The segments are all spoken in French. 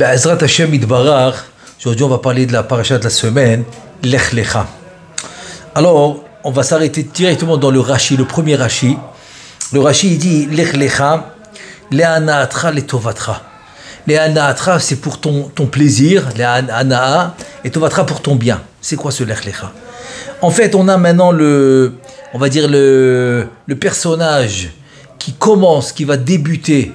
Be'ezrat Hashem Yitbarach, aujourd'hui on va parler de la paracha de la semaine, Lech Lecha. Alors, on va s'arrêter directement dans le Rashi, le premier Rashi. Le Rashi il dit Lech Lecha, Le'ana'atra le'tovatra. Le'ana'atra c'est pour ton plaisir, Le'ana'a, et Tovatra pour ton bien. C'est quoi ce Lech Lecha? En fait, on a maintenant le personnage qui commence, qui va débuter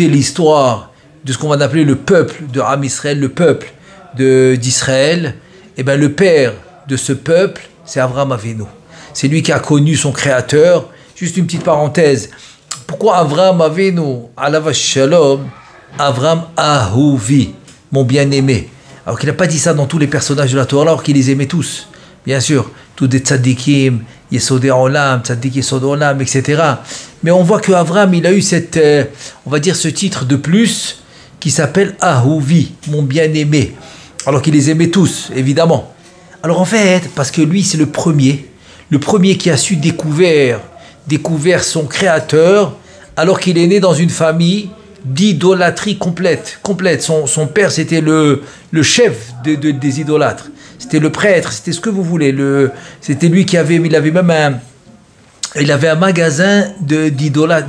l'histoire de ce qu'on va appeler le peuple de Am Israël, le peuple d'Israël. Et bien le père de ce peuple, c'est Avraham Avinu. C'est lui qui a connu son créateur. Juste une petite parenthèse. Pourquoi Avraham Avinu, alav shalom, Avraham Ahuvi, mon bien-aimé? Alors qu'il n'a pas dit ça dans tous les personnages de la Torah, alors qu'il les aimait tous. Bien sûr, tous des tzadikim, Yesodé Olam, tzadik Yesod Olam, etc. Mais on voit que Avraham, il a eu on va dire ce titre de plus, qui s'appelle Ahuvi, mon bien-aimé. Alors qu'il les aimait tous, évidemment. Alors en fait, parce que lui, c'est le premier qui a su découvrir son créateur, alors qu'il est né dans une famille d'idolâtrie complète. Son père, c'était le chef des idolâtres. C'était le prêtre, c'était ce que vous voulez. C'était lui il avait même un magasin d'idoles.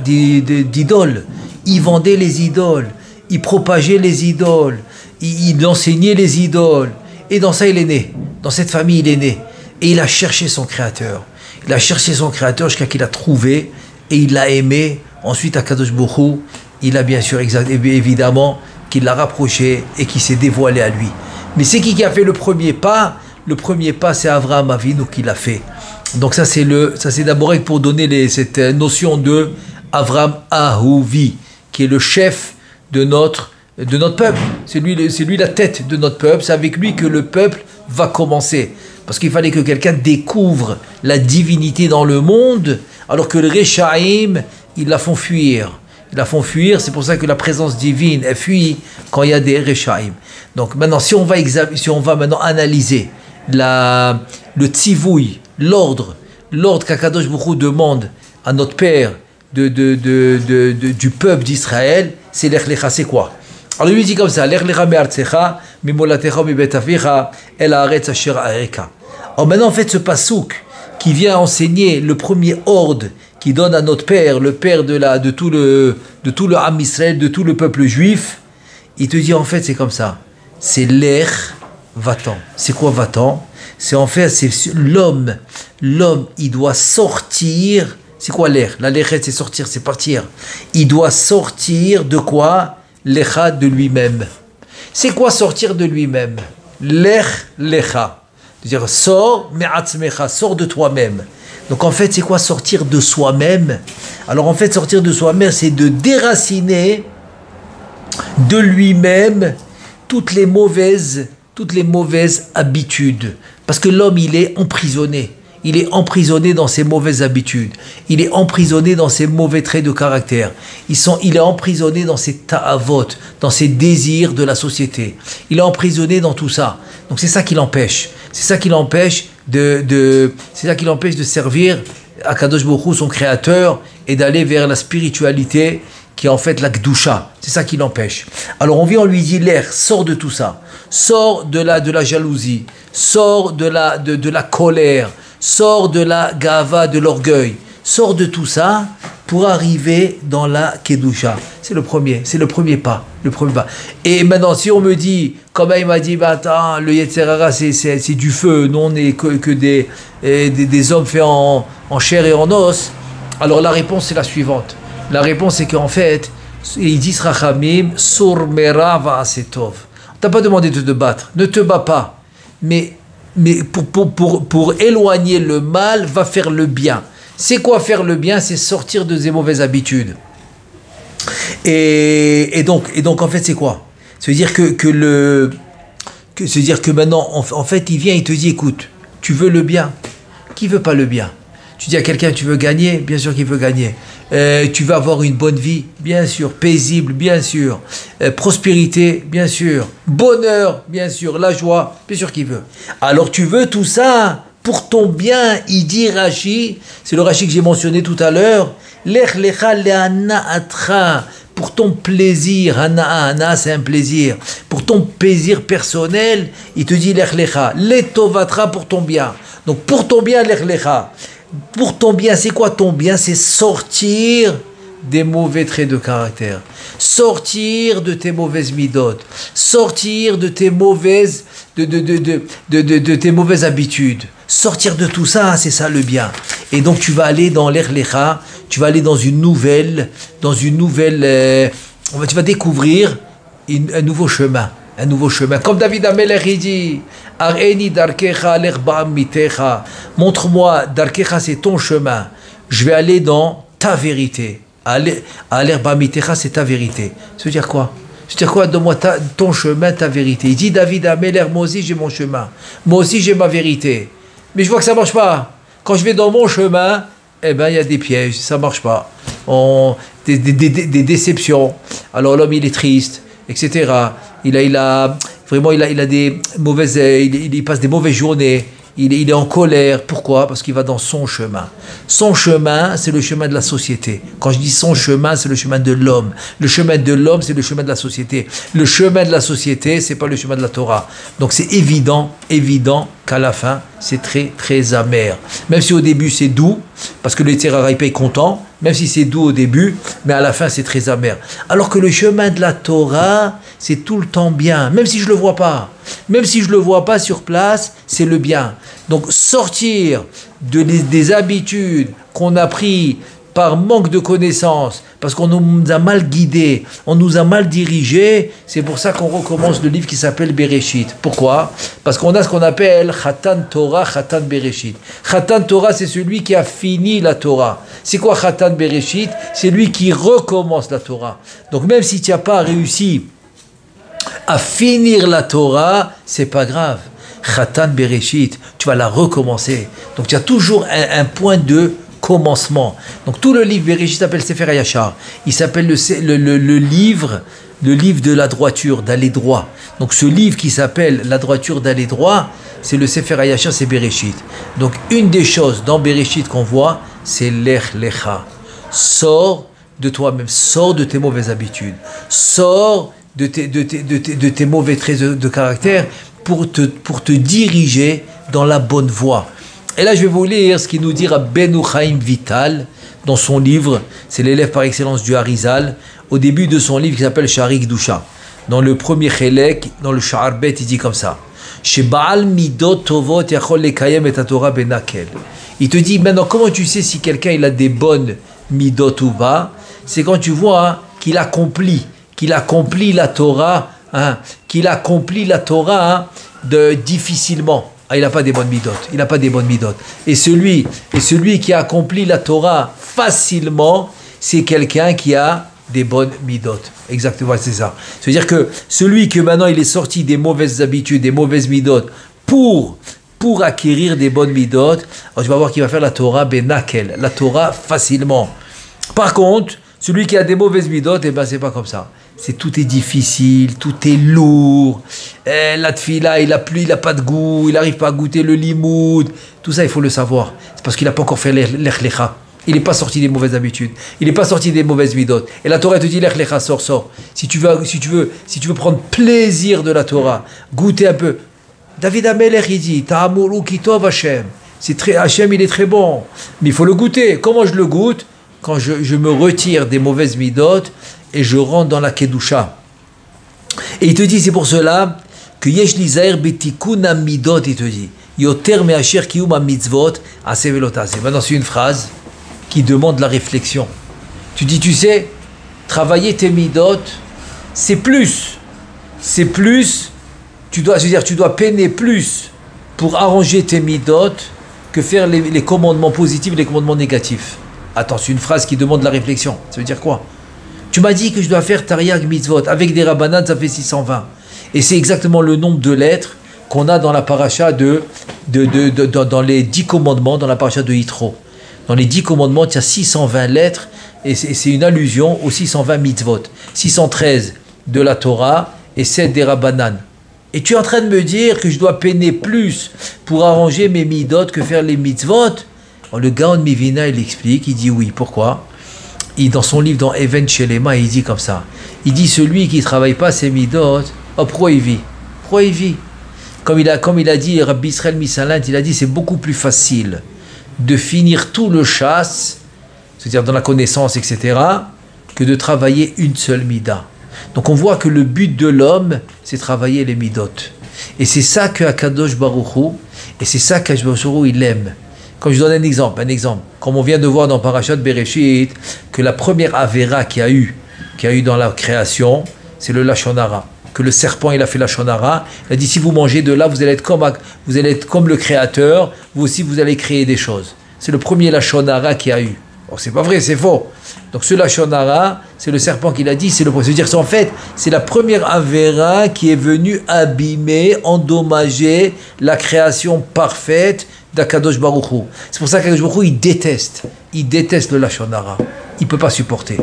Il vendait les idoles. Il propageait les idoles, il enseignait les idoles. Et dans ça, il est né. Dans cette famille, il est né. Et il a cherché son créateur. Il a cherché son créateur jusqu'à qu'il a trouvé. Et il l'a aimé. Ensuite, à Kadosh Baruch Hu, il a bien sûr, évidemment, qu'il l'a rapproché et qu'il s'est dévoilé à lui. Mais c'est qui a fait le premier pas? Le premier pas, c'est Avraham Avinu qui l'a fait. Donc ça, c'est d'abord pour donner cette notion de Avraham Ahuvi, qui est le chef de notre peuple. C'est lui la tête de notre peuple. C'est avec lui que le peuple va commencer. Parce qu'il fallait que quelqu'un découvre la divinité dans le monde, alors que le Rechaim, ils la font fuir. C'est pour ça que la présence divine, elle fuit quand il y a des Rechaim. Donc maintenant, si on va maintenant analyser le tzivouï, l'ordre qu'Akadosh Baruch Hu demande à notre Père du peuple d'Israël, c'est Lech Lecha, c'est quoi? Alors lui dit comme ça, Lech Lecha me'artzecha, mimolatecha mibet avicha, el haaretz asher areka. Alors maintenant, en fait, ce pasouk qui vient enseigner le premier ordre qui donne à notre Père, le Père de tout le Am Israël, de tout le peuple juif, il te dit en fait, c'est comme ça. C'est Lech va-t'en. C'est quoi va-t'en? C'est en fait, c'est l'homme, il doit sortir. C'est quoi l'air? La lechet, c'est sortir, c'est partir. Il doit sortir de quoi? Lecha, de lui-même. C'est quoi sortir de lui-même? Lech lecha. C'est-à-dire, sors, me'atzmecha, sors de toi-même. Donc en fait, c'est quoi sortir de soi-même? Alors en fait, sortir de soi-même, c'est de déraciner de lui-même toutes les mauvaises habitudes. Parce que l'homme, il est emprisonné. Il est emprisonné dans ses mauvaises habitudes. Il est emprisonné dans ses mauvais traits de caractère. Il est emprisonné dans ses ta'avot, dans ses désirs de la société. Il est emprisonné dans tout ça. Donc c'est ça qui l'empêche. C'est ça qui l'empêche de servir Akadosh Baruch Hu, son créateur, et d'aller vers la spiritualité qui est en fait la Kedusha. C'est ça qui l'empêche. Alors on lui dit l'air, sors de tout ça. Sors de la jalousie. Sors de la colère. Sors de la gava, de l'orgueil. Sors de tout ça pour arriver dans la Kedusha. C'est le premier pas. Et maintenant, si on me dit, comme il m'a dit, attends, le Yetzer Hara, c'est du feu, nous on n'est que des hommes faits en chair et en os, alors la réponse c'est la suivante. La réponse c'est qu'en fait, ils disent Rachamim, Sur Mera Va'asetov. On t'a pas demandé de te battre, ne te bats pas, mais pour éloigner le mal, va faire le bien. C'est quoi faire le bien? C'est sortir de ces mauvaises habitudes. Et donc en fait c'est quoi? C'est-à-dire que maintenant en fait il vient, il te dit écoute, tu veux le bien, qui veut pas le bien? Tu dis à quelqu'un tu veux gagner, bien sûr qu'il veut gagner. Tu veux avoir une bonne vie, bien sûr, paisible, bien sûr, prospérité, bien sûr, bonheur, bien sûr, la joie, bien sûr qu'il veut. Alors tu veux tout ça pour ton bien, il dit Rashi, c'est le Rashi que j'ai mentionné tout à l'heure, Lech lecha le'ana'atra, pour ton plaisir, hana c'est un plaisir, pour ton plaisir personnel, il te dit lech lecha, letovatra pour ton bien. Donc pour ton bien, lech lecha. Pour ton bien, c'est quoi ton bien? C'est sortir des mauvais traits de caractère, sortir de tes mauvaises midotes, sortir de tes mauvaises, de tes mauvaises habitudes, sortir de tout ça, c'est ça le bien. Et donc tu vas aller dans l'Erlecha, tu vas aller dans une nouvelle, tu vas découvrir un nouveau chemin. Un nouveau chemin. Comme David Amelech, il dit Areni darkecha l'erba mitecha. Montre-moi, darkecha, c'est ton chemin. Je vais aller dans ta vérité. L'erba mitecha, c'est ta vérité. Ça veut dire quoi? Ça veut dire quoi? Donne-moi ton chemin, ta vérité. Il dit David Amelech, moi aussi j'ai mon chemin. Moi aussi j'ai ma vérité. Mais je vois que ça ne marche pas. Quand je vais dans mon chemin, eh ben, il y a des pièges, ça ne marche pas. Des déceptions. Alors l'homme, il est triste, etc. Il a des mauvaises, il passe des mauvaises journées. Il est en colère. Pourquoi? Parce qu'il va dans son chemin. Son chemin, c'est le chemin de la société. Quand je dis son chemin, c'est le chemin de l'homme. Le chemin de l'homme, c'est le chemin de la société. Le chemin de la société, c'est pas le chemin de la Torah. Donc c'est évident qu'à la fin, c'est très, très amer. Même si au début, c'est doux, parce que le Yetzirah, il paye content, même si c'est doux au début, mais à la fin, c'est très amer. Alors que le chemin de la Torah, c'est tout le temps bien, même si je ne le vois pas. Même si je ne le vois pas sur place, c'est le bien. Donc sortir des habitudes qu'on a prises par manque de connaissances, parce qu'on nous a mal guidés, on nous a mal dirigés, c'est pour ça qu'on recommence le livre qui s'appelle Bereshit. Pourquoi? Parce qu'on a ce qu'on appelle Khatan Torah, Khatan Bereshit. Khatan Torah, c'est celui qui a fini la Torah. C'est quoi Khatan Bereshit? C'est lui qui recommence la Torah. Donc même si tu n'as pas réussi à finir la Torah, c'est pas grave. Khatan Bereshit, tu vas la recommencer. Donc tu as toujours un point de commencement. Donc tout le livre Bereshit s'appelle Sefer HaYashar. Il s'appelle le livre de la droiture, d'aller droit. Donc ce livre qui s'appelle La droiture d'aller droit, c'est le Sefer HaYashar, c'est Bereshit. Donc une des choses dans Bereshit qu'on voit, c'est Lech Lecha. Sors de toi-même, sors de tes mauvaises habitudes, sors de tes mauvais traits de caractère pour te diriger dans la bonne voie. Et là, je vais vous lire ce qu'il nous dit Rabbeinu Chaim Vital dans son livre. C'est l'élève par excellence du Harizal. Au début de son livre qui s'appelle Sha'ari Kedusha. Dans le premier Chelek, dans le Sha'ar Bet, il dit comme ça. She'ba'al midot tovot yachol lekayem et Torah benakel. Il te dit maintenant, comment tu sais si quelqu'un il a des bonnes midot ou pas? C'est quand tu vois qu'il accomplit la Torah, difficilement. Ah, il n'a pas des bonnes midotes. Et celui qui accomplit la Torah facilement, c'est quelqu'un qui a des bonnes midotes. Exactement, c'est ça. C'est-à-dire que celui que maintenant il est sorti des mauvaises habitudes, des mauvaises midotes, pour acquérir des bonnes midotes, alors tu vas voir qu'il va faire la Torah benakel, la Torah facilement. Par contre, celui qui a des mauvaises midotes, eh ben c'est pas comme ça. Tout est difficile, tout est lourd. La tfila, il a pas de goût, il n'arrive pas à goûter le limoud. Tout ça, il faut le savoir. C'est parce qu'il n'a pas encore fait l'ech lecha. Il n'est pas sorti des mauvaises habitudes. Il n'est pas sorti des mauvaises midotes. Et la Torah te dit l'ech lecha, sors. Si tu veux prendre plaisir de la Torah, goûter un peu. David Amelech, il dit, Ta'amuru kitov Hashem. Hashem, il est très bon. Mais il faut le goûter. Comment je le goûte? Quand je me retire des mauvaises midotes et je rentre dans la Kedusha. Et il te dit, c'est pour cela que Yesh Lizair Betikuna Midot, il te dit, Yoter Me'asher Kiyum HaMitzvot Aseh Velo Taseh. Maintenant, c'est une phrase qui demande la réflexion. Tu dis, tu sais, travailler tes midot, c'est plus. Tu dois peiner plus pour arranger tes midot que faire les commandements positifs et les commandements négatifs. Attends, c'est une phrase qui demande la réflexion. Ça veut dire quoi? Tu m'as dit que je dois faire Tariag Mitzvot. Avec des Rabbanan, ça fait 620. Et c'est exactement le nombre de lettres qu'on a dans la paracha dans les 10 commandements, dans la paracha de Yitro. Dans les 10 commandements, il y a 620 lettres, et c'est une allusion aux 620 mitzvot. 613 de la Torah et 7 des Rabbanan. Et tu es en train de me dire que je dois peiner plus pour arranger mes midot que faire les mitzvot? Alors, le Gaon Mivina, il explique, il dit oui. Pourquoi? dans son livre, dans Even Shelema, il dit comme ça. Il dit, celui qui ne travaille pas ses midot, oh, pourquoi il vit? Pourquoi il vit? Comme il a dit, Rabbi Israël Misalint, il a dit, c'est beaucoup plus facile de finir tout le chasse, c'est-à-dire dans la connaissance, etc., que de travailler une seule mida. Donc on voit que le but de l'homme, c'est travailler les midot. Et c'est ça que Akadosh Baruch Hu, et c'est ça qu'Akadosh Baruch Hu, il aime. Comme je donne un exemple, comme on vient de voir dans Parashat Bereshit, que la première Avera qu'il y a eu dans la création, c'est le Lashon Hara. Que le serpent, il a fait Lashon Hara. Il a dit, si vous mangez de là, vous allez être comme le Créateur, vous aussi, vous allez créer des choses. C'est le premier Lashon Hara qu'il y a eu. Or, c'est pas vrai, c'est faux. Donc, ce Lashon Hara, c'est le serpent qui l'a dit, c'est le premier. C'est-à-dire qu'en fait, c'est la première Avera qui est venue abîmer, endommager la création parfaite d'Akadosh Baruch Hu. C'est pour ça qu'Akadosh Baruch Hu, il déteste le Lashon Hara. Il ne peut pas supporter.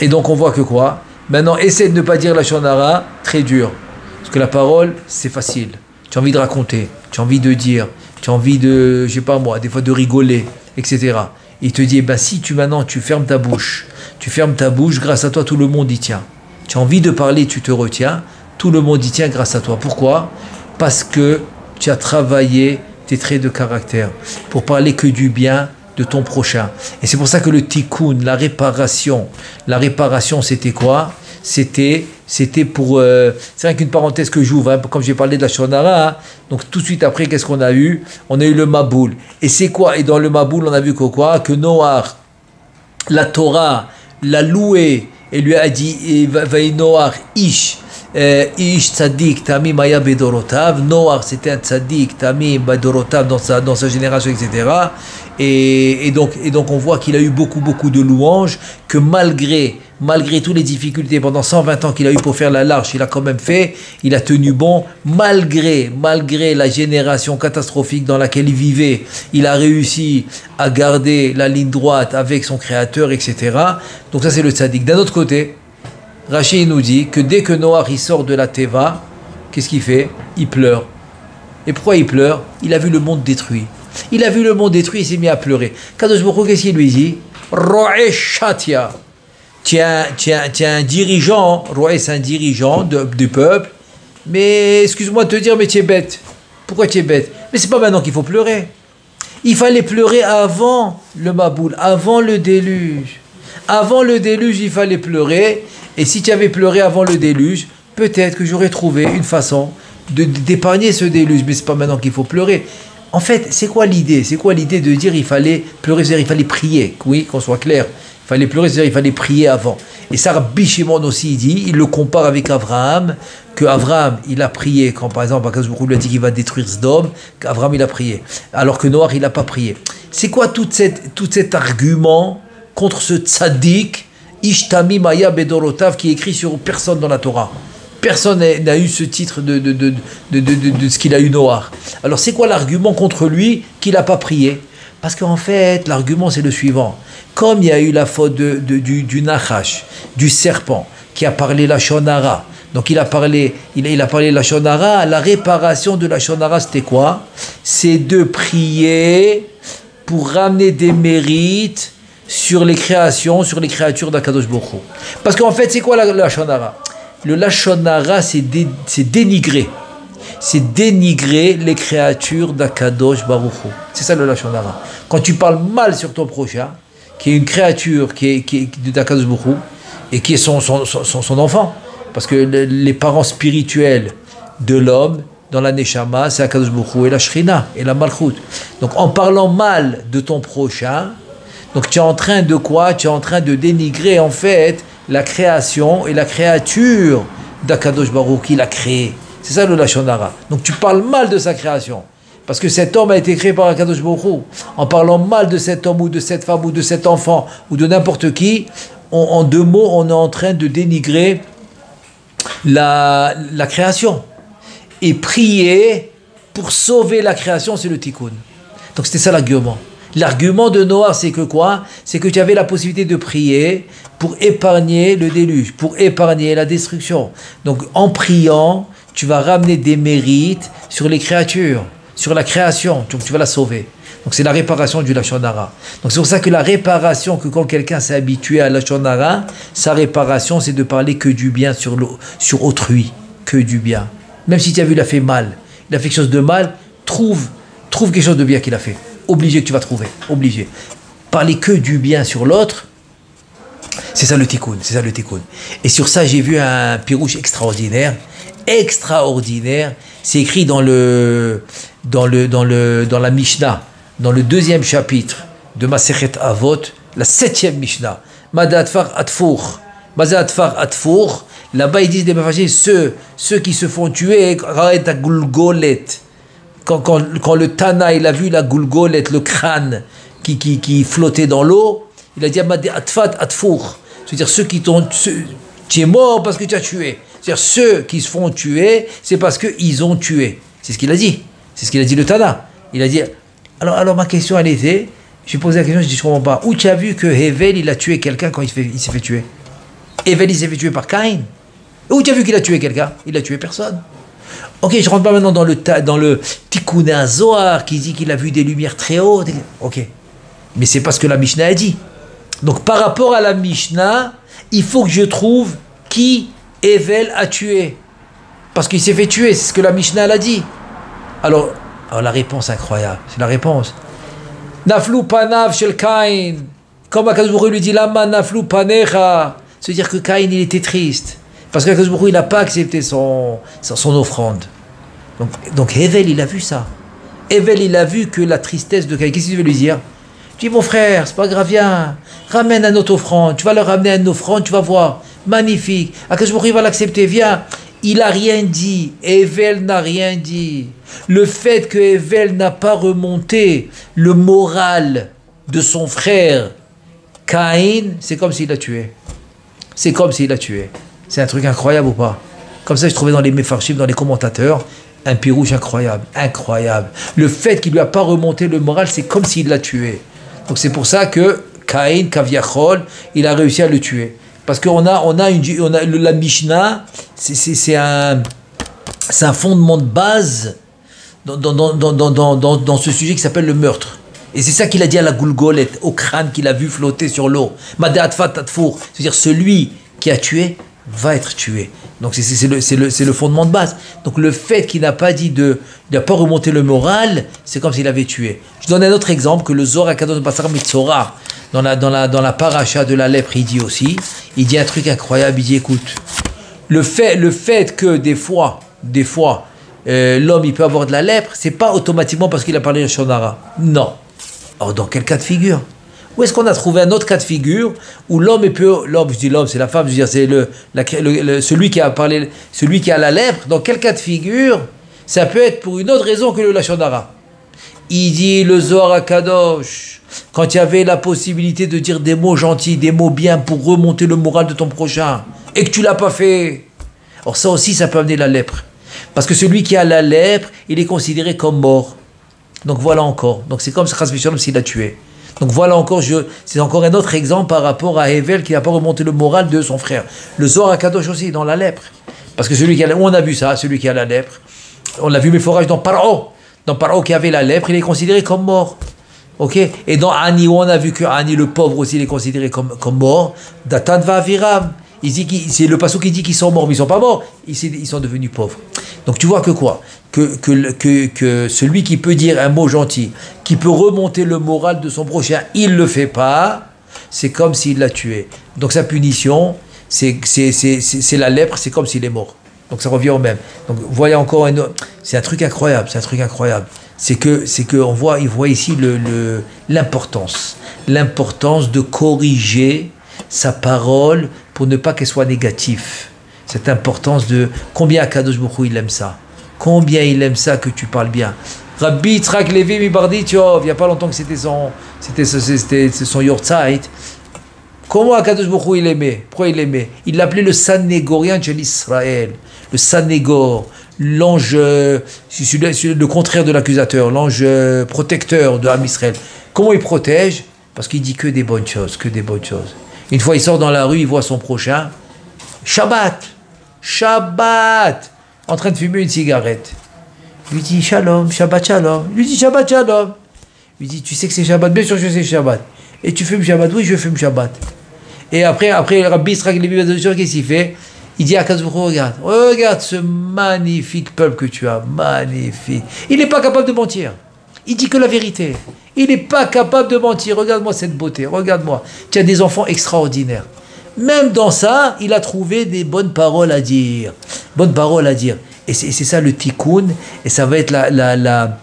Et donc, on voit que quoi? Maintenant, essaie de ne pas dire Lashon Hara, très dur. Parce que la parole, c'est facile. Tu as envie de raconter, tu as envie de dire, tu as envie de, je sais pas moi, des fois de rigoler, etc. Et il te dit, si tu fermes ta bouche, grâce à toi, tout le monde y tient. Tu as envie de parler, tu te retiens, tout le monde y tient grâce à toi. Pourquoi? Parce que tu as travaillé tes traits de caractère pour parler que du bien de ton prochain. Et c'est pour ça que le tikkun, la réparation, c'était quoi? C'était pour... c'est rien qu'une parenthèse que j'ouvre, comme j'ai parlé de la Lashon Hara, donc tout de suite après, qu'est-ce qu'on a eu? On a eu le Maboul. Et c'est quoi? Et dans le Maboul, on a vu que Noach, la Torah, l'a loué, et lui a dit, Vaï Noach, Ish tzadik tamim aya bedorotav. Noach, c'était un tzadik tamim bedorotav dans sa génération, etc. Et donc on voit qu'il a eu beaucoup de louanges, que malgré toutes les difficultés, pendant 120 ans qu'il a eu pour faire la l'arche, il a quand même fait, il a tenu bon, malgré la génération catastrophique dans laquelle il vivait, il a réussi à garder la ligne droite avec son créateur, etc. Donc ça c'est le tzaddik. D'un autre côté, Rashi nous dit que dès que Noach il sort de la Teva, qu'est-ce qu'il fait? Il pleure. Et pourquoi il pleure? Il a vu le monde détruit. Il s'est mis à pleurer. Kadosh Baruch Hu, qu'est-ce qu'il lui dit? Ro'e Shatia. Tiens, un dirigeant, Ro'e c'est un dirigeant du peuple, mais excuse-moi de te dire, mais tu es bête. Pourquoi tu es bête? Mais c'est pas maintenant qu'il faut pleurer. Il fallait pleurer avant le Maboul, avant le déluge. Avant le déluge, il fallait pleurer. Et si tu avais pleuré avant le déluge, peut-être que j'aurais trouvé une façon d'épargner ce déluge. Mais c'est pas maintenant qu'il faut pleurer. En fait, c'est quoi l'idée? De dire il fallait pleurer, c'est-à-dire il fallait prier. Oui, qu'on soit clair. Il fallait pleurer, c'est-à-dire il fallait prier avant. Et ça, Rabbi Shimon aussi, il le compare avec Abraham, que Abraham, il a prié, quand par exemple, Akadosh Baruch Hu lui a dit qu'il va détruire Sodome, qu'Abraham, il a prié. Alors que Noach, il n'a pas prié. C'est quoi tout cet argument contre ce tzaddik, Ishtami Maya Bedorotav, qui est écrit sur personne dans la Torah? Personne n'a eu ce titre de ce qu'il a eu Noach. Alors c'est quoi l'argument contre lui qu'il n'a pas prié? Parce qu'en fait, l'argument c'est le suivant. Comme il y a eu la faute du Nachash, du serpent, qui a parlé Lashon Hara, donc il a parlé Lashon Hara, la réparation de Lashon Hara c'était quoi? C'est de prier pour ramener des mérites sur les créatures d'Akadosh Baruch Hu. Parce qu'en fait, c'est quoi la Lashon Hara? Le Lashon Hara, c'est dénigrer. C'est dénigrer les créatures d'Akadosh Baruch Hu. C'est ça le Lashon Hara. Quand tu parles mal sur ton prochain, qui est une créature qui est d'Akadosh Baruch Hu, et qui est son enfant, parce que les parents spirituels de l'homme, dans la Neshama, c'est Akadosh Baruch Hu et la Shrina, et la Malchut. Donc en parlant mal de ton prochain, donc tu es en train de quoi? Tu es en train de dénigrer en fait la création et la créature d'Akadosh Baruch Hu qu'il a créé. C'est ça le Lashon Hara. Donc tu parles mal de sa création. Parce que cet homme a été créé par Akadosh Baruch Hu. En parlant mal de cet homme ou de cette femme ou de cet enfant ou de n'importe qui, en deux mots, on est en train de dénigrer la création. Et prier pour sauver la création, c'est le tikkun. Donc c'était ça l'argument. L'argument de Noach, c'est que quoi? C'est que tu avais la possibilité de prier pour épargner le déluge, pour épargner la destruction. Donc en priant, tu vas ramener des mérites sur les créatures, sur la création, donc tu vas la sauver. Donc c'est la réparation du Lachon Hara. Donc c'est pour ça que la réparation, que quand quelqu'un s'est habitué à Lachon Hara, sa réparation c'est de parler que du bien sur autrui, que du bien. Même si tu as vu, il a fait mal, il a fait quelque chose de mal, trouve quelque chose de bien qu'il a fait. Obligé que tu vas trouver, obligé. Parler que du bien sur l'autre, c'est ça le tikkun, c'est ça le tikkun. Et sur ça, j'ai vu un pirouche extraordinaire, c'est écrit dans la Mishnah, dans le 2e chapitre de Masechet Avot, la 7e Mishnah. Madatfar Atfour. Là-bas, ils disent des mafagés, ceux qui se font tuer, quand le Tana, il a vu la Gulgolet, le crâne qui flottait dans l'eau, il a dit Atfour. C'est-à-dire ceux qui t'ont. Tu es mort parce que tu as tué. C'est-à-dire ceux qui se font tuer, c'est parce qu'ils ont tué. C'est ce qu'il a dit. C'est ce qu'il a dit le Tana. Il a dit. Alors ma question, elle était. J'ai posé la question, je dis je comprends pas. Où tu as vu que Hevel, il a tué quelqu'un quand il s'est fait tuer? Hevel, il s'est fait tuer par Caïn. Où tu as vu qu'il a tué quelqu'un? Il a tué personne. Ok, je rentre pas maintenant dans le Tikkun Zohar qui dit qu'il a vu des lumières très hautes. Ok. Mais c'est pas ce que la Mishnah a dit. Donc par rapport à la Mishnah, il faut que je trouve qui Hevel a tué. Parce qu'il s'est fait tuer, c'est ce que la Mishnah l'a dit. Alors la réponse incroyable, c'est la réponse. Naflu panav shel Caïn. Comme Akadosh Baruch Hu lui dit Lama naflu panecha. C'est-à-dire que Caïn, il était triste. Parce qu'Akadosh Baruch Hu, il n'a pas accepté son offrande. Donc Hevel, il a vu ça. Hevel, il a vu que la tristesse de Caïn. Qu'est-ce qu'il veut lui dire? Il dit, mon frère, c'est pas grave, viens, ramène un autre offrande. Tu vas leur ramener une offrande, tu vas voir. Magnifique. Akadosh Baruch Hu va l'accepter, viens. Il n'a rien dit. Hevel n'a rien dit. Le fait que Hevel n'a pas remonté le moral de son frère Caïn, c'est comme s'il l'a tué. C'est comme s'il l'a tué. C'est un truc incroyable ou pas? Comme ça, je trouvais dans les Mefarshim, dans les commentateurs, un pirouche incroyable, incroyable. Le fait qu'il lui a pas remonté le moral, c'est comme s'il l'a tué. Donc c'est pour ça que Caïn, Kaviachol, il a réussi à le tuer. Parce qu'on a la Mishnah, c'est un fondement de base dans ce sujet qui s'appelle le meurtre. Et c'est ça qu'il a dit à la Gulgolet, au crâne qu'il a vu flotter sur l'eau. C'est-à-dire celui qui a tué va être tué. Donc c'est le fondement de base. Donc le fait qu'il n'a pas dit il n'a pas remonté le moral, c'est comme s'il avait tué. Je donne un autre exemple que le Zohar Akadosh Basar Mitzora, dans la paracha de la lèpre, il dit aussi, il dit un truc incroyable, il dit écoute, le fait que des fois, l'homme il peut avoir de la lèpre, c'est pas automatiquement parce qu'il a parlé de Lachon Hara. Non. Alors dans quel cas de figure? Où est-ce qu'on a trouvé un autre cas de figure où l'homme, je dis l'homme, c'est la femme, je veux dire, c'est celui qui a parlé, celui qui a la lèpre, dans quel cas de figure ça peut être pour une autre raison que le Lachon Hara? Il dit le Zohar HaKadosh, quand il y avait la possibilité de dire des mots gentils, des mots bien pour remonter le moral de ton prochain, et que tu l'as pas fait. Alors ça aussi, ça peut amener la lèpre. Parce que celui qui a la lèpre, il est considéré comme mort. Donc voilà encore. Donc c'est comme Chas v'Shalom s'il l'a tué. Donc voilà encore, c'est encore un autre exemple par rapport à Hevel qui n'a pas remonté le moral de son frère. Le Zohar HaKadosh aussi, dans la lèpre. Parce que on a vu ça, celui qui a la lèpre. On l'a vu mes forages dans Paro. Dans Paro qui avait la lèpre, il est considéré comme mort. Ok? Et dans Ani, on a vu que Ani, le pauvre aussi, il est considéré comme mort. Datan va Aviram. C'est le passage qui dit qu'ils sont morts, mais ils ne sont pas morts. Ils sont devenus pauvres. Donc tu vois que quoi? Que celui qui peut dire un mot gentil, qui peut remonter le moral de son prochain, il ne le fait pas, c'est comme s'il l'a tué. Donc sa punition, c'est la lèpre, c'est comme s'il est mort. Donc ça revient au même. Donc voyez encore c'est un truc incroyable, C'est que il voit ici l'importance de corriger sa parole pour ne pas qu'elle soit négative. Cette importance de combien Akadosh Baruch Hu il aime ça. Combien il aime ça que tu parles bien. Rabbi Yitzhak Levi Mibarditchov, il n'y a pas longtemps que c'était son Yortzeit. Comment Akadosh Baruch Hu il aimait? Pourquoi il aimait? Il l'appelait le Sanégorien de l'Israël. Le Sanégor, l'ange, le contraire de l'accusateur, l'ange protecteur de Am Israël. Comment il protège? Parce qu'il dit que des bonnes choses, Une fois il sort dans la rue, il voit son prochain. Shabbat, en train de fumer une cigarette. Il lui dit Shalom, Shabbat Shalom. Il lui dit Shabbat Shalom. Il dit, tu sais que c'est Shabbat? Bien sûr que je sais Shabbat. Et tu fumes Shabbat? Oui, je fume Shabbat. Et après Rabbi Yitzhak Levi Badouchor, qu'est-ce qu'il fait? Il dit à Akadosh Baruch Hu, regarde ce magnifique peuple que tu as, magnifique. Il n'est pas capable de mentir. Il dit que la vérité. Il n'est pas capable de mentir. Regarde-moi cette beauté, regarde-moi. Tu as des enfants extraordinaires. Même dans ça, il a trouvé des bonnes paroles à dire. Bonnes paroles à dire. Et c'est ça le tikkun, et ça va être la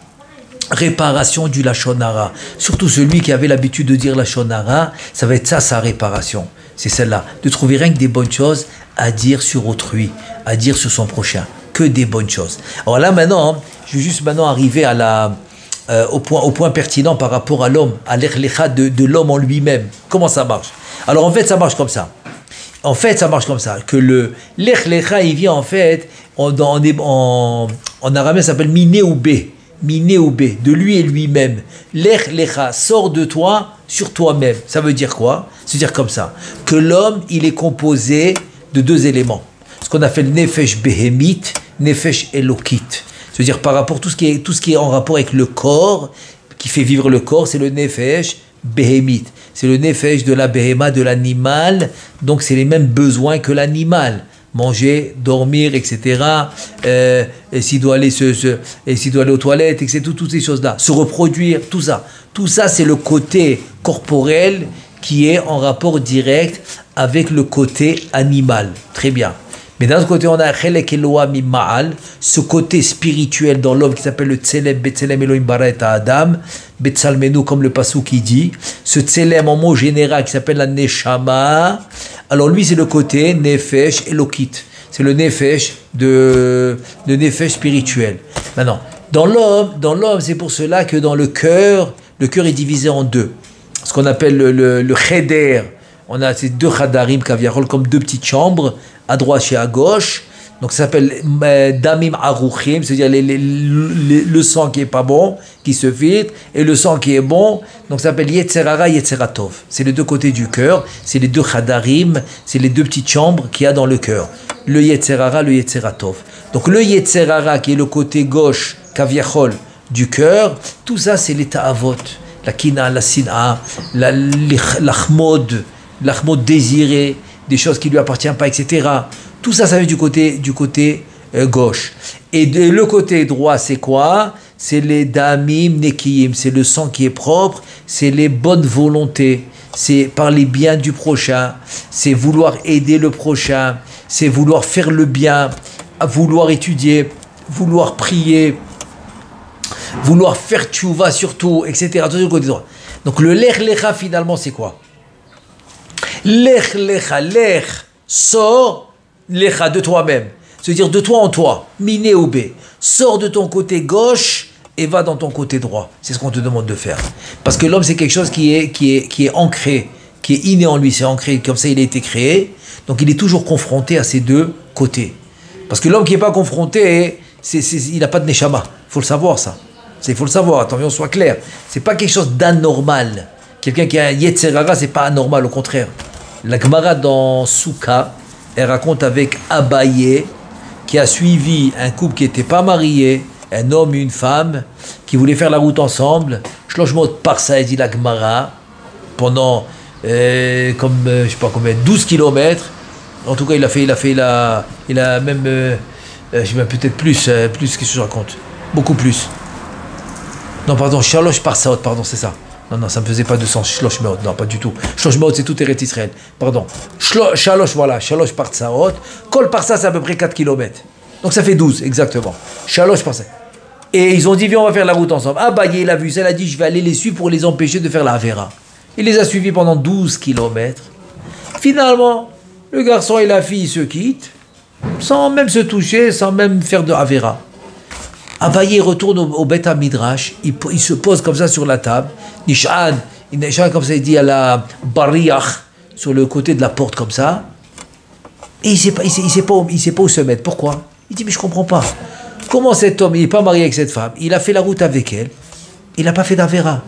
réparation du Lashon Hara. Surtout celui qui avait l'habitude de dire Lashon Hara, ça va être ça sa réparation. C'est celle-là. De trouver rien que des bonnes choses à dire sur autrui, à dire sur son prochain. Que des bonnes choses. Alors là maintenant, je vais juste maintenant arriver à au point pertinent par rapport à l'homme, à l'erlecha de l'homme en lui-même. Comment ça marche? Alors en fait, ça marche comme ça. En fait, ça marche comme ça. Que l'erlecha, il vient en fait, en araméen, ça s'appelle minéoubé. Minéoubé, de lui et lui-même. L'erlecha sort de toi sur toi-même. Ça veut dire quoi? Ça veut dire comme ça. Que l'homme, il est composé de deux éléments. Ce qu'on appelle nefesh behemite, nefesh elokit. C'est-à-dire par rapport à tout ce qui est en rapport avec le corps, qui fait vivre le corps, c'est le nefesh behemite. C'est le nefesh de la behema, de l'animal. Donc c'est les mêmes besoins que l'animal. Manger, dormir, etc. Et s'il doit aller aux toilettes, etc. Toutes ces choses-là. Se reproduire, tout ça. Tout ça, c'est le côté corporel qui est en rapport direct avec le côté animal. Très bien. Mais d'un autre côté, on a Chelek Eloa Mima'al, ce côté spirituel dans l'homme qui s'appelle le Tselem, Betselem Elohim bara et Adam, Betsalmenu, comme le Passouk qui dit. Ce Tselem en mot général qui s'appelle la Neshama. Alors lui, c'est le côté Nefesh Elokit. C'est le Nefesh de Nefesh spirituel. Maintenant, dans l'homme, c'est pour cela que dans le cœur est divisé en deux. Ce qu'on appelle le Cheder. On a ces deux Chadarim Kaviarol comme deux petites chambres, à droite et à gauche. Donc ça s'appelle Damim Aruchim, c'est-à-dire le sang qui est pas bon, qui se filtre, et le sang qui est bon. Donc ça s'appelle Yetzerara, Yetzeratov. C'est les deux côtés du cœur, c'est les deux Chadarim, c'est les deux petites chambres qu'il y a dans le cœur. Le Yetzerara, le Yetzeratov. Donc le Yetzerara, qui est le côté gauche, Kaviachol, du cœur, tout ça c'est l'état avot. La kina, la sina, l'achmod désiré, des choses qui ne lui appartiennent pas, etc. Tout ça, ça vient du côté gauche. Et le côté droit, c'est quoi? C'est les damim nekiyim, c'est le sang qui est propre, c'est les bonnes volontés, c'est parler bien du prochain, c'est vouloir aider le prochain, c'est vouloir faire le bien, vouloir étudier, vouloir prier, vouloir faire tchouva surtout, etc. Tout le côté droit. Donc le lech lecha finalement, c'est quoi? Lech lecha, lech, sors lecha de toi-même. C'est-à-dire de toi en toi, miné ou bé. Sors de ton côté gauche et va dans ton côté droit. C'est ce qu'on te demande de faire. Parce que l'homme, c'est quelque chose qui est ancré, qui est inné en lui, c'est ancré, comme ça il a été créé. Donc il est toujours confronté à ces deux côtés. Parce que l'homme qui n'est pas confronté, il n'a pas de neshama. Il faut le savoir ça. Il faut le savoir, attention, soit clair. C'est pas quelque chose d'anormal. Quelqu'un qui a un Yetzerara, c'est pas anormal, au contraire. La Gemara dans Souka, elle raconte avec Abaye, qui a suivi un couple qui n'était pas marié, un homme et une femme, qui voulaient faire la route ensemble. Shloshmot parsa, dit la Gemara, pendant, je sais pas combien, 12 kilomètres. En tout cas, il a même, je sais peut-être plus, qu'est-ce que je raconte? Beaucoup plus. Non, pardon, Shalosh Parsaot, pardon, c'est ça. Non, ça ne me faisait pas de sens. Shlosh Meot, non, pas du tout. Shlosh Meot, c'est tout Eretz Israël. Pardon. Shalosh, voilà, Shalosh Parsaot. Kol Parsa, c'est à peu près 4 km. Donc ça fait 12, exactement. Shalosh Parsa. Et ils ont dit, viens, on va faire la route ensemble. Ah, bah, il a vu ça, il a dit, je vais aller les suivre pour les empêcher de faire la Avera. Il les a suivis pendant 12 km. Finalement, le garçon et la fille se quittent, sans même se toucher, sans même faire de Avera. Abaye retourne au Beth Midrash, il se pose comme ça sur la table, Nishan comme ça, il dit à la Bariach, sur le côté de la porte comme ça, et il sait pas où se mettre. Pourquoi? Il dit, mais je comprends pas. Comment cet homme, il n'est pas marié avec cette femme, il a fait la route avec elle, il n'a pas fait d'Avera.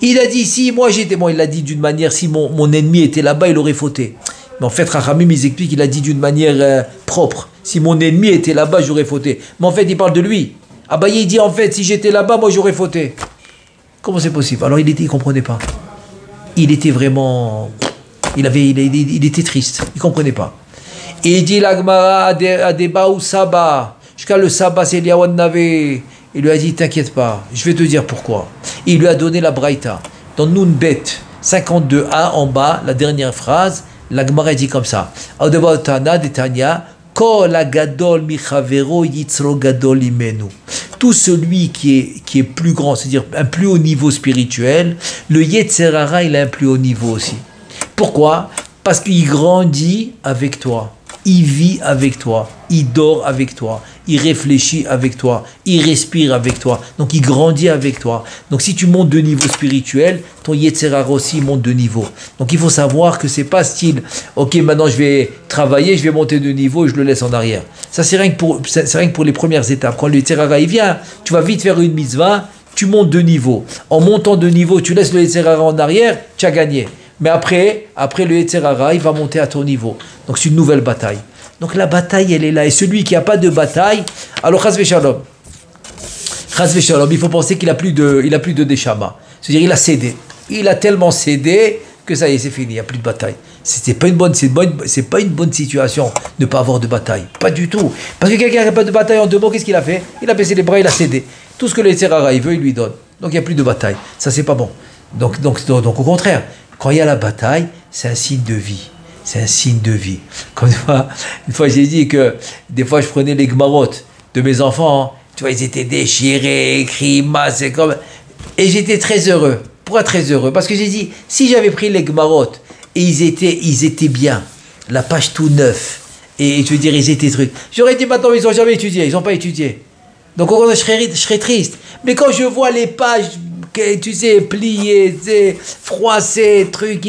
Il a dit, si moi j'étais, il l'a dit d'une manière, si mon ennemi était là-bas, il aurait fauté. Mais en fait, Rachamim, il explique, il a dit d'une manière propre, si mon ennemi était là-bas, j'aurais fauté. Mais en fait, il parle de lui. Abaye dit en fait, si j'étais là-bas, moi j'aurais fauté. Comment c'est possible? Alors il comprenait pas. Il était vraiment... Il était triste. Il comprenait pas. Et il dit la Gemara à des Baou Saba. Jusqu'à le Saba, c'est Liawan Navé. Il lui a dit, t'inquiète pas, je vais te dire pourquoi. Il lui a donné la Braïta. Dans Nounbet 52a en bas, la dernière phrase, la Gemara dit comme ça. Tout celui qui est plus grand, c'est-à-dire un plus haut niveau spirituel, le Yetzer Hara, il a un plus haut niveau aussi. Pourquoi? Parce qu'il grandit avec toi. Il vit avec toi, il dort avec toi, il réfléchit avec toi, il respire avec toi, donc il grandit avec toi. Donc si tu montes de niveau spirituel, ton Yetzer Hara aussi monte de niveau. Donc il faut savoir que c'est pas style, ok maintenant je vais travailler, je vais monter de niveau et je le laisse en arrière. Ça c'est rien que pour les premières étapes. Quand le Yetzer Hara il vient, tu vas vite faire une mitzvah, tu montes de niveau. En montant de niveau, tu laisses le Yetzer Hara en arrière, tu as gagné. Mais après le Yetzer Hara, il va monter à ton niveau. Donc c'est une nouvelle bataille. Donc la bataille, elle est là. Et celui qui n'a pas de bataille, alors Chas v'Shalom, il faut penser qu'il n'a plus de Neshama. C'est-à-dire il a cédé. Il a tellement cédé que ça y est, c'est fini, il n'y a plus de bataille. C'est pas une bonne situation de ne pas avoir de bataille. Pas du tout. Parce que quelqu'un qui n'a pas de bataille en 2 mots, qu'est-ce qu'il a fait? Il a baissé les bras, il a cédé. Tout ce que le Yetzer Hara il veut, il lui donne. Donc il n'y a plus de bataille. Ça, c'est pas bon. Donc au contraire, quand il y a la bataille, c'est un signe de vie. C'est un signe de vie. Comme une fois j'ai dit que des fois je prenais les Gemarot de mes enfants, tu vois, ils étaient déchirés, écrits, massés, comme... Et j'étais très heureux. Pourquoi très heureux? Parce que j'ai dit, si j'avais pris les Gemarot et ils étaient bien, la page tout neuf, et je veux dire, ils étaient trucs, j'aurais dit, maintenant, ils n'ont jamais étudié, ils n'ont pas étudié. Donc, je serais triste. Mais quand je vois les pages, tu sais, pliées, froissées, trucs,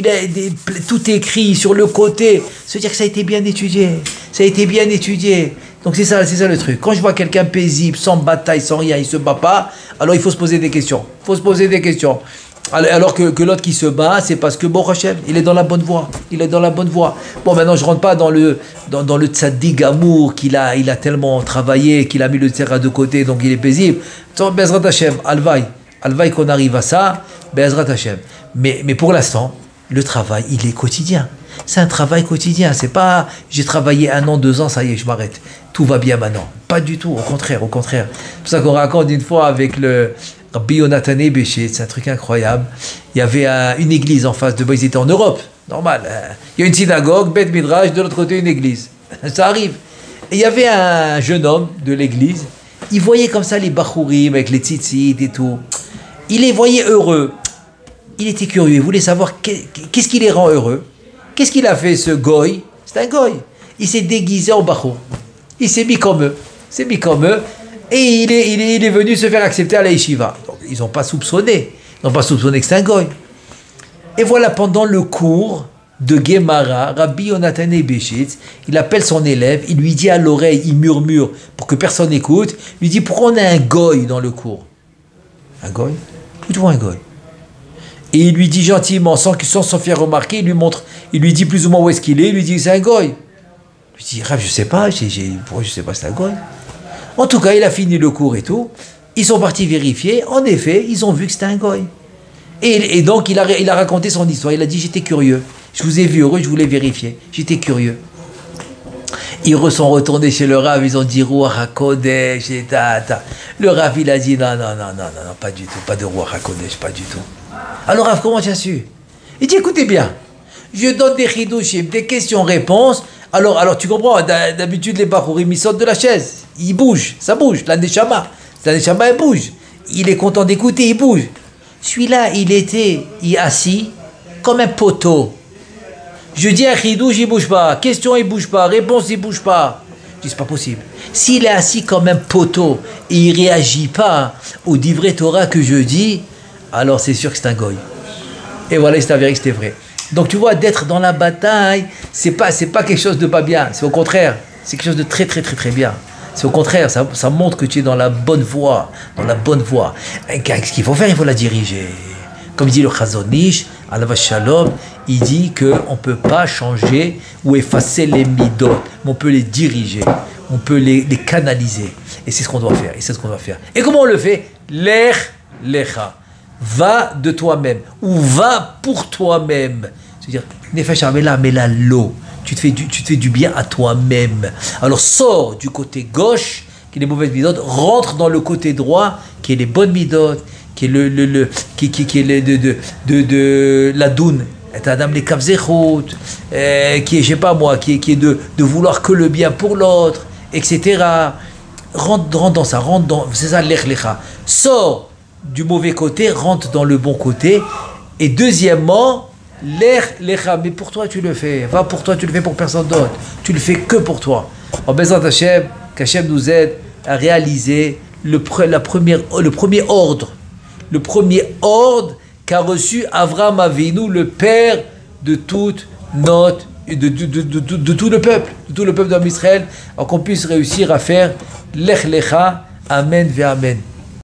tout écrit sur le côté, se dire que ça a été bien étudié. Ça a été bien étudié. Donc, c'est ça le truc. Quand je vois quelqu'un paisible, sans bataille, sans rien, il ne se bat pas, alors il faut se poser des questions. Il faut se poser des questions. Alors que l'autre qui se bat, c'est parce que bon Hachem, il est dans la bonne voie. Il est dans la bonne voie. Bon, maintenant, je ne rentre pas dans le tzaddik amour qu'il a tellement travaillé, qu'il a mis le tzera de côté, donc il est paisible. Bezrat Hachem, Alvaï qu'on arrive à ça, Bezrat Hachem. Mais pour l'instant, le travail, il est quotidien. C'est un travail quotidien. C'est pas, j'ai travaillé 1 an, 2 ans, ça y est, je m'arrête. Tout va bien maintenant. Pas du tout, au contraire. C'est pour ça qu'on raconte une fois avec le Rabbi Yonatan Ebeshet, c'est un truc incroyable. Il y avait une église en face de moi, ils étaient en Europe, normal. Il y a une synagogue, Beth Midrash, de l'autre côté une église. Ça arrive. Et il y avait un jeune homme de l'église, il voyait comme ça les bachourim avec les tzitzit et tout. Il les voyait heureux. Il était curieux, il voulait savoir qu'est-ce qui les rend heureux. Qu'est-ce qu'il a fait ce goy? C'est un goy. Il s'est déguisé en bachour. Il s'est mis comme eux. Et il est venu se faire accepter à la yeshiva. Donc, ils n'ont pas soupçonné. Que c'est un goy. Et voilà, pendant le cours de Gemara, Rabbi Yonatan Ebeshet, il appelle son élève, il lui dit à l'oreille, il murmure pour que personne n'écoute, il lui dit, pourquoi on a un goy dans le cours? Un goy? Où tu vois un goy? Et il lui dit gentiment, sans s'en faire remarquer, il lui dit plus ou moins où est-ce qu'il est, il lui dit, c'est un goy. Il lui dit, Rav, je sais pas, pourquoi je sais pas, c'est un goy. En tout cas, il a fini le cours et tout. Ils sont partis vérifier. En effet, ils ont vu que c'était un goy. Et donc, il a raconté son histoire. Il a dit, j'étais curieux. Je vous ai vu heureux, je voulais vérifier. J'étais curieux. Ils sont retournés chez le Rav. Ils ont dit, Ruach HaKodesh. Le Rav, il a dit, non, pas du tout. Pas de Ruach HaKodesh, pas du tout. Alors, Rav, comment tu as su? Il dit, écoutez bien. Je donne des chidushim, des questions-réponses. Alors, tu comprends, d'habitude, les Bachourim, ils sortent de la chaise. Ils bougent, ça bouge. La Neshama, elle bouge. Il est content d'écouter, il bouge. Celui-là, il est assis comme un poteau. Je dis à Chidouche, il ne bouge pas. Question, il ne bouge pas. Réponse, il ne bouge pas. Je dis, c'est pas possible. S'il est assis comme un poteau et il ne réagit pas au divrei Torah que je dis, alors c'est sûr que c'est un goy. Et voilà, il s'est avéré que c'était vrai. Donc tu vois, d'être dans la bataille, c'est pas quelque chose de pas bien. C'est au contraire, c'est quelque chose de très très très très bien. C'est au contraire, ça montre que tu es dans la bonne voie, Ce qu'il faut faire, il faut la diriger. Comme dit le Chazon Ish, Alav Shalom, il dit qu'on ne peut pas changer ou effacer les midot, mais on peut les diriger, on peut les canaliser. Et c'est ce qu'on doit faire. Et comment on le fait? Lech lecha. va de toi-même ou va pour toi-même. C'est-à-dire, Nefesh Amela, Amela lo. Tu te fais du bien à toi-même. Alors sors du côté gauche, qui est les mauvaises midot, rentre dans le côté droit, qui est les bonnes midot, qui est la doune. Adam les kavzechot, qui est, je sais pas moi, qui est de vouloir que le bien pour l'autre, etc. Rentre dans ça, c'est ça l'ech lecha. Sors du mauvais côté, rentre dans le bon côté. Et deuxièmement, l'ech lecha, mais pour toi tu le fais. Va pour toi, tu le fais pour personne d'autre. Tu le fais que pour toi. En Bezrat Hashem, qu'Hashem nous aide à réaliser le premier ordre. Le premier ordre qu'a reçu Avraham Avinu, le père de toute notre, de tout le peuple d'Israël, pour qu'on puisse réussir à faire l'ech lecha, amen ve amen.